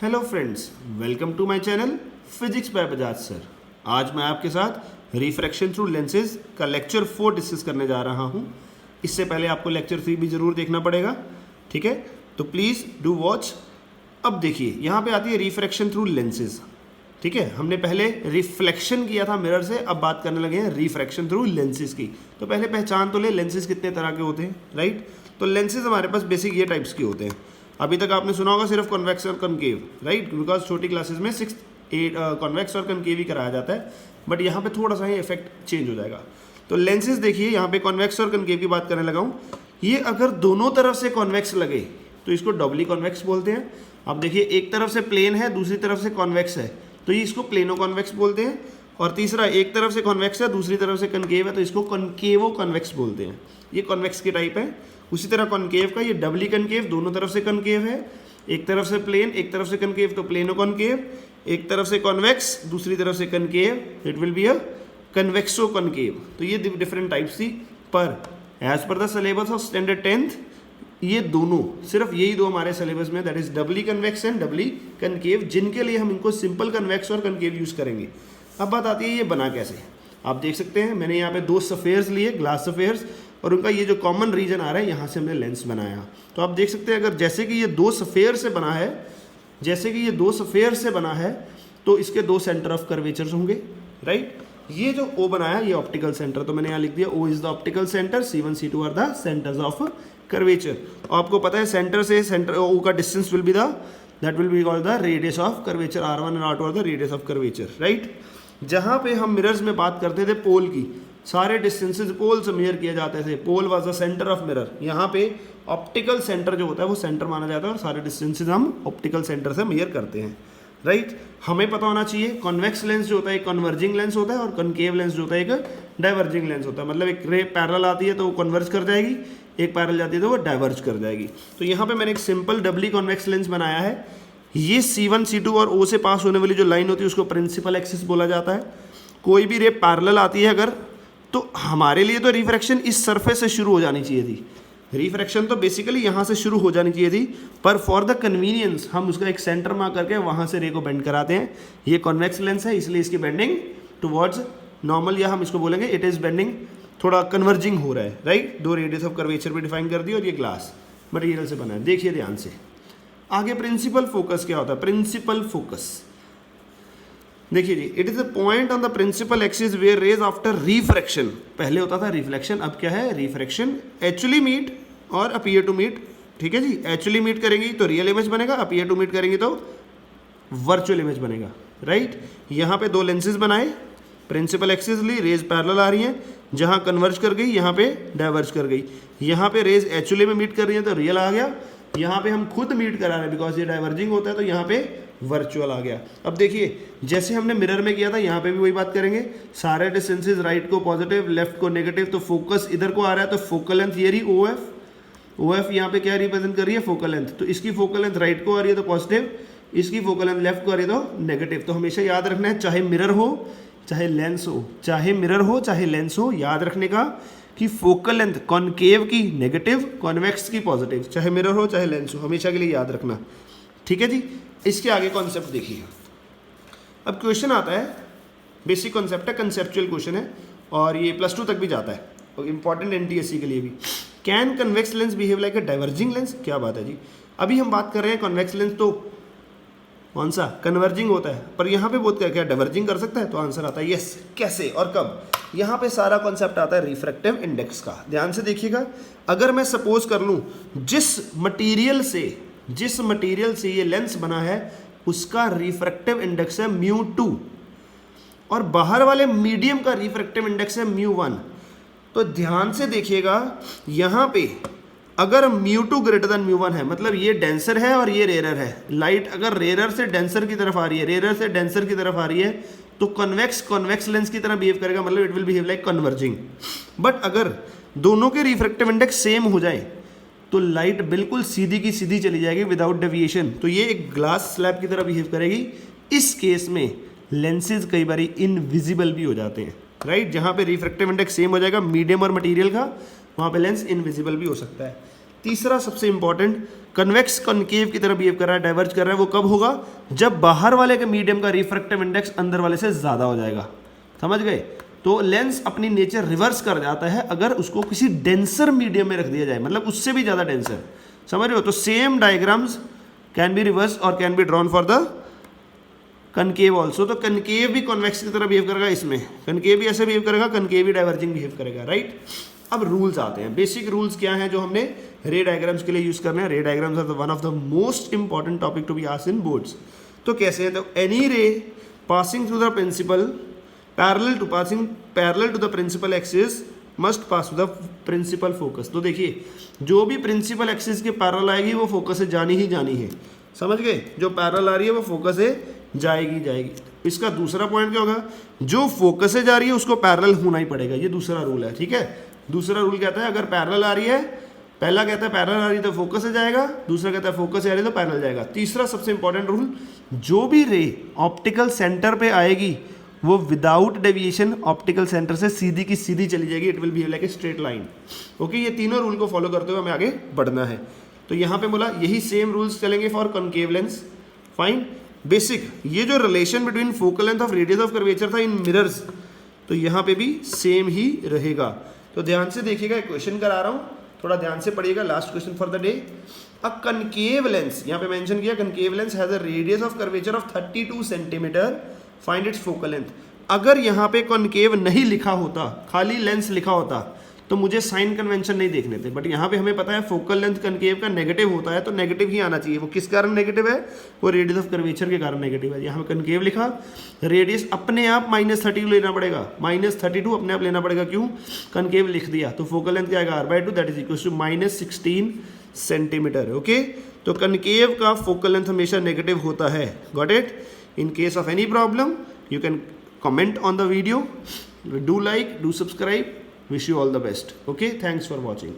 Hello friends, welcome to my channel physics by Bajaj sir. आज मैं आपके साथ रिफ्रैक्शन थ्रू लेंसेज का लेक्चर 4 डिस्कस करने जा रहा हूं। इससे पहले आपको लेक्चर 3 भी ज़रूर देखना पड़ेगा, ठीक है? तो प्लीज़ डू वॉच। अब देखिए, यहाँ पे आती है रिफ्रैक्शन थ्रू लेंसेज, ठीक है? हमने पहले रिफ्लेक्शन किया था मिरर से, अब बात करने लगे हैं रिफ्रैक्शन थ्रू लेंसेज की। तो पहले पहचान तो ले, लेंसेज कितने तरह के होते हैं, राइट? तो लेंसेज हमारे पास बेसिक ये टाइप्स के होते हैं। अभी तक आपने सुना होगा सिर्फ कॉन्वेक्स और कनकेव, राइट? बिकॉज छोटी क्लासेस में 6, 8 कॉन्वेक्स और कनकेव ही कराया जाता है, बट यहाँ पे थोड़ा सा ही इफेक्ट चेंज हो जाएगा। तो लेंसेज देखिए, यहाँ पे कॉन्वेक्स और कनकेव की बात करने लगा हूँ। ये अगर दोनों तरफ से कॉन्वेक्स लगे तो इसको डबली कॉन्वेक्स बोलते हैं। अब देखिए, एक तरफ से प्लेन है, दूसरी तरफ से कॉन्वेक्स है, तो ये इसको प्लेनो कॉन्वेक्स बोलते हैं। और तीसरा, एक तरफ से कॉन्वेक्स है, दूसरी तरफ से कनकेव है, तो इसको कनकेवो कॉन्वेक्स बोलते हैं। ये कॉन्वेक्स की टाइप है। उसी तरह कॉन्केव का ये डबली कनकेव, दोनों तरफ से कनकेव है, एक तरफ से प्लेन, एक तरफ से कनकेव, तो प्लेनो कॉन्केव। एक तरफ से कॉन्वेक्स, दूसरी तरफ से concave, it will be a convexo concave. तो ये डिफरेंट टाइप्स थी, पर as per the syllabus of standard 10th ये दोनों, सिर्फ यही दो हमारे सिलेबस में, that is doubly convex and doubly concave, जिनके लिए हम इनको सिंपल कन्वेक्स और कनकेव यूज करेंगे। अब बात आती है ये बना कैसे। आप देख सकते हैं, मैंने यहाँ पे 2 सफेयर्स लिए, ग्लास सफेयर्स, और उनका ये जो कॉमन रीजन आ रहा है, यहाँ से हमने लेंस बनाया। तो आप देख सकते हैं, अगर जैसे कि ये 2 सफेयर से बना है, जैसे कि ये 2 सफेयर से बना है, तो इसके 2 सेंटर ऑफ कर्वेचर्स होंगे, राइट? ये जो O बनाया, ये ऑप्टिकल सेंटर, तो मैंने यहाँ लिख दिया O is the optical centre, C1 C2 are the centres of curvature. और आपको पता है सेंटर से सेंटर O का distance will be that will be called the radius of curvature. R1 and R2 are the radius of curvature, right? जहाँ पे हम mirrors में बात करते थे पोल की, सारे डिस्टेंसेज पोल से मेजर किए जाते थे। Pole was the centre of mirror. यहाँ पे ऑप्टिकल सेंटर जो होता है वो सेंटर माना जाता है, और सारे डिस्टेंसेज हम ऑप्टिकल सेंटर से मेजर करते हैं, राइट? हमें पता होना चाहिए कॉन्वेक्स लेंस जो होता है एक कन्वर्जिंग लेंस होता है, और कनकेव लेंस जो होता है एक डाइवर्जिंग लेंस होता है। मतलब एक रे पैरेलल आती है तो वो कन्वर्ज कर जाएगी, एक पैरेलल जाती है तो वो डाइवर्ज कर जाएगी। तो यहाँ पे मैंने एक सिंपल डबली कॉन्वेक्स लेंस बनाया है। ये C1 C2 और O से पास होने वाली जो लाइन होती है उसको प्रिंसिपल एक्सिस बोला जाता है। कोई भी रे पैरेलल आती है अगर, तो हमारे लिए तो रिफ्रैक्शन इस सरफेस से शुरू हो जानी चाहिए थी। रिफ्रैक्शन तो बेसिकली यहाँ से शुरू हो जानी चाहिए थी, पर फॉर द कन्वीनियंस हम उसका एक सेंटर मार्क करके वहाँ से रे को बेंड कराते हैं। ये कॉन्वेक्स लेंस है, इसलिए इसकी बेंडिंग टुवर्ड्स नॉर्मल, या हम इसको बोलेंगे इट इज़ बेंडिंग, थोड़ा कन्वर्जिंग हो रहा है, राइट? 2 रेडियस ऑफ कर्वेचर भी डिफाइन कर दी, और ये ग्लास मटेरियल से बना है। देखिए ध्यान से, आगे प्रिंसिपल फोकस क्या होता है? प्रिंसिपल फोकस देखिए जी, it is the point on the principal axis where rays after refraction, पहले होता था रिफ्लेक्शन, अब क्या है? रिफ्रैक्शन। एक्चुअली मीट और अपीयर टू मीट, ठीक है जी? एक्चुअली मीट करेंगी तो रियल इमेज बनेगा, अपीयर टू मीट करेंगी तो वर्चुअल इमेज बनेगा, राइट? यहाँ पे 2 लेंसेज बनाए, प्रिंसिपल एक्सिस ली, रेज पैरेलल आ रही हैं, जहाँ कन्वर्ज कर गई यहाँ पे डाइवर्ज कर गई। यहाँ पे रेज एक्चुअली में मीट कर रही है तो रियल आ गया, यहाँ पे हम खुद मीट करा रहे हैं बिकॉज ये डाइवर्जिंग होता है, तो यहाँ पे वर्चुअल आ गया। अब देखिए, जैसे हमने मिरर में किया था, यहाँ पे भी वही बात करेंगे। सारे डिस्टेंसेज राइट को पॉजिटिव, लेफ्ट को नेगेटिव, तो फोकस इधर को आ रहा है, तो फोकल लेंथ ये रही OF यहाँ पे क्या रिप्रेजेंट कर रही है? Focal length. तो इसकी फोकल लेंथ राइट को आ रही है तो पॉजिटिव, इसकी फोकल लेंथ लेफ्ट को आ रही है तो नेगेटिव। तो हमेशा याद रखना है, चाहे मिरर हो चाहे लेंस हो, चाहे मिरर हो चाहे लेंस हो, याद रखने का कि फोकल लेंथ कॉनकेव की नेगेटिव, कॉन्वेक्स की पॉजिटिव, चाहे मिरर हो चाहे लेंस हो, हमेशा के लिए याद रखना, ठीक है जी? इसके आगे कॉन्सेप्ट देखिए। अब क्वेश्चन आता है, बेसिक कॉन्सेप्ट है, कंसेप्चुअल क्वेश्चन है, और ये +2 तक भी जाता है, और इंपॉर्टेंट NTSC के लिए भी। Can convex lens behave like a diverging lens? क्या बात है जी? अभी हम बात कर रहे हैं कन्वेक्स लेंस तो कौन सा? कन्वर्जिंग होता है, पर यहाँ पे बोलते हैं क्या डाइवर्जिंग कर सकता है? तो आंसर आता है यस। कैसे और कब? यहाँ पे सारा कॉन्सेप्ट आता है रिफ्रैक्टिव इंडेक्स का। ध्यान से देखिएगा, अगर मैं सपोज कर लूँ जिस मटेरियल से ये लेंस बना है उसका रिफ्रैक्टिव इंडेक्स है μ2, और बाहर वाले मीडियम का रिफ्रैक्टिव इंडेक्स है μ1, तो ध्यान से देखिएगा, यहाँ पे अगर μ2 ग्रेटर देन μ1 है, मतलब ये डेंसर है और ये रेयर है। लाइट अगर रेयर से डेंसर की तरफ आ रही है, रेयर से डेंसर की तरफ आ रही है, तो कन्वेक्स लेंस की तरह बिहेव करेगा, मतलब it will behave like converging. But अगर दोनों के रिफ्रैक्टिव इंडेक्स सेम हो जाए तो लाइट बिल्कुल सीधी की सीधी चली जाएगी विदाउट डेविएशन, तो ये एक ग्लास स्लैब की तरह बिहेव करेगी। इस केस में लेंसेज कई बार इनविजिबल भी हो जाते हैं, राइट? जहाँ पे रिफ्रैक्टिव इंडेक्स सेम हो जाएगा मीडियम और मटेरियल का, वहाँ पे लेंस इनविजिबल भी हो सकता है। तीसरा सबसे इंपॉर्टेंट, कन्वेक्स कॉनकेव की तरह बिहेव कर रहा है, डाइवर्ज कर रहा है, वो कब होगा? जब बाहर वाले के मीडियम का रिफ्रैक्टिव इंडेक्स अंदर वाले से ज़्यादा हो जाएगा। समझ गए? तो लेंस अपनी नेचर रिवर्स कर जाता है अगर उसको किसी डेंसर मीडियम में रख दिया जाए, मतलब उससे भी ज़्यादा डेंसर। समझ रहे हो? तो same diagrams can be reverse और can be drawn for the concave also. तो कनकेव भी कॉन्वेक्स की तरह बिहेव करेगा, इसमें कनकेव भी ऐसे बिहेव करेगा, कनकेव भी डाइवर्जिंग बिहेव करेगा, राइट। अब रूल्स आते हैं, बेसिक रूल्स क्या हैं जो हमने रे डायग्राम्स के लिए यूज करने हैं। Ray diagrams are one of the most important topic to be asked in boards. तो कैसे हैं? तो any ray passing through the principal parallel to the principal axis must pass to the principal focus. तो देखिए, जो भी principal axis के parallel आएगी वो फोकस से जानी ही जानी है। समझ गए? जो पैरेलल आ रही है वो फोकस से जाएगी। इसका दूसरा पॉइंट क्या होगा? जो फोकस से जा रही है उसको पैरेलल होना ही पड़ेगा, ये दूसरा रूल है, ठीक है। दूसरा रूल कहता है अगर पैरेलल आ रही है, पहला कहता है पैरेलल आ रही है तो फोकस से जाएगा, दूसरा कहता है फोकस से आ रही है तो पैरेलल जाएगा। तीसरा सबसे इंपॉर्टेंट रूल, जो भी रे ऑप्टिकल सेंटर पे आएगी वो विदाउट डेविएशन ऑप्टिकल सेंटर से सीधी की सीधी चली जाएगी, it will be like a straight line. Okay, ये तीनों रूल को फॉलो करते हुए हमें आगे बढ़ना है। तो यहाँ पे बोला यही सेम रूल्स चलेंगे for concave lens. Fine, basic ये जो relation between focal length of radius of curvature था इन मिरर्स, तो यहाँ पे भी सेम ही रहेगा। तो ध्यान से देखिएगा, एक क्वेश्चन करा रहा हूँ, थोड़ा ध्यान से पढ़िएगा। Last question for the day, a concave lens, यहाँ पे मेंशन किया concave lens has a radius of curvature of 32 centimetre, find its focal length. अगर यहाँ पे कॉनकेव नहीं लिखा होता, खाली लेंस लिखा होता, तो मुझे साइन कन्वेंशन नहीं देखने थे, बट यहाँ पे हमें पता है फोकल लेंथ कनकेव का नेगेटिव होता है, तो नेगेटिव ही आना चाहिए। वो किस कारण नेगेटिव है? वो रेडियस ऑफ कर्वेचर के कारण नेगेटिव है। यहाँ पे कनकेव लिखा, रेडियस अपने आप -32 लेना पड़ेगा, -32 अपने आप लेना पड़ेगा। क्यों? कनकेव लिख दिया, तो फोकल लेंथ क्या आएगा? r/2, that is equal to -16 centimetre. Okay, तो कनकेव का फोकल लेंथ हमेशा नेगेटिव होता है। Got it? In case of any problem you can comment on the video, do like, do subscribe, wish you all the best. Okay, thanks for watching.